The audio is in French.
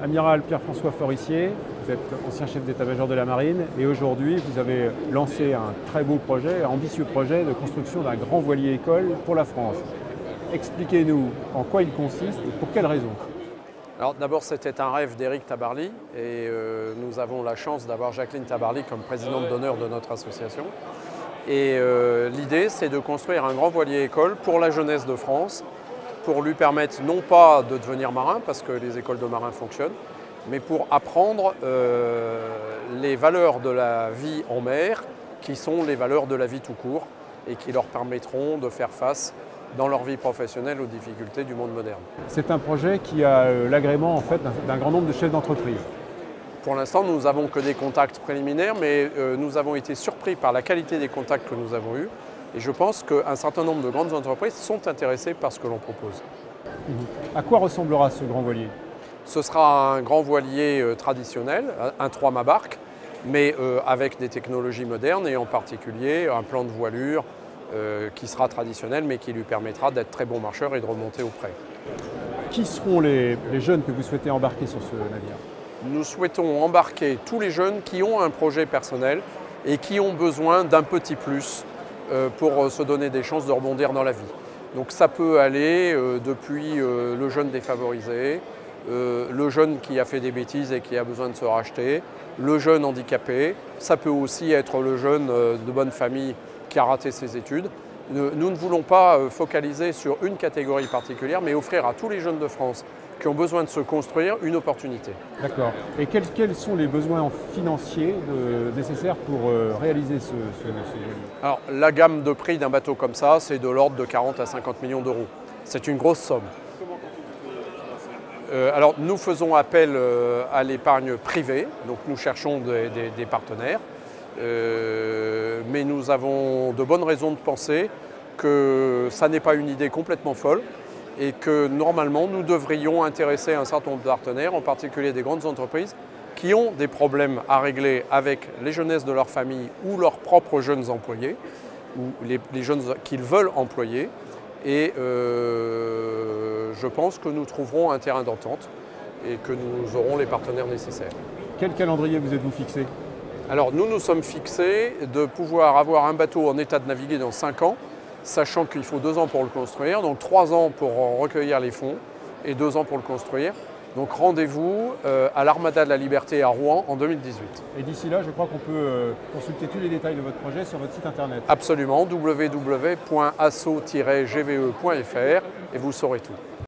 Amiral Pierre-François Forissier, vous êtes ancien chef d'état-major de la Marine et aujourd'hui vous avez lancé un très beau projet, un ambitieux projet de construction d'un grand voilier école pour la France. Expliquez-nous en quoi il consiste et pour quelles raisons. Alors d'abord c'était un rêve d'Éric Tabarly et nous avons la chance d'avoir Jacqueline Tabarly comme présidente d'honneur de notre association. Et l'idée c'est de construire un grand voilier école pour la jeunesse de France, pour lui permettre non pas de devenir marin, parce que les écoles de marins fonctionnent, mais pour apprendre les valeurs de la vie en mer, qui sont les valeurs de la vie tout court, et qui leur permettront de faire face dans leur vie professionnelle aux difficultés du monde moderne. C'est un projet qui a l'agrément en fait, d'un grand nombre de chefs d'entreprise. Pour l'instant, nous n'avons que des contacts préliminaires, mais nous avons été surpris par la qualité des contacts que nous avons eus. Et je pense qu'un certain nombre de grandes entreprises sont intéressées par ce que l'on propose. À quoi ressemblera ce grand voilier? Ce sera un grand voilier traditionnel, un 3-mâts barque, mais avec des technologies modernes et en particulier un plan de voilure qui sera traditionnel mais qui lui permettra d'être très bon marcheur et de remonter au près. Qui seront les jeunes que vous souhaitez embarquer sur ce navire? Nous souhaitons embarquer tous les jeunes qui ont un projet personnel et qui ont besoin d'un petit plus pour se donner des chances de rebondir dans la vie. Donc ça peut aller depuis le jeune défavorisé, le jeune qui a fait des bêtises et qui a besoin de se racheter, le jeune handicapé, ça peut aussi être le jeune de bonne famille qui a raté ses études. Nous ne voulons pas focaliser sur une catégorie particulière, mais offrir à tous les jeunes de France qui ont besoin de se construire une opportunité. D'accord. Et quels sont les besoins financiers nécessaires pour réaliser ce Alors, la gamme de prix d'un bateau comme ça, c'est de l'ordre de 40 à 50 millions d'euros. C'est une grosse somme. Alors, nous faisons appel à l'épargne privée, donc nous cherchons des partenaires. Mais nous avons de bonnes raisons de penser que ça n'est pas une idée complètement folle et que normalement nous devrions intéresser un certain nombre de partenaires, en particulier des grandes entreprises qui ont des problèmes à régler avec les jeunesses de leur famille ou leurs propres jeunes employés ou les jeunes qu'ils veulent employer. Et je pense que nous trouverons un terrain d'entente et que nous aurons les partenaires nécessaires. Quel calendrier vous êtes-vous fixé ? Alors nous nous sommes fixés de pouvoir avoir un bateau en état de naviguer dans 5 ans, sachant qu'il faut 2 ans pour le construire, donc 3 ans pour recueillir les fonds et 2 ans pour le construire. Donc rendez-vous à l'Armada de la Liberté à Rouen en 2018. Et d'ici là, je crois qu'on peut consulter tous les détails de votre projet sur votre site internet. Absolument, www.asso-gve.fr et vous saurez tout.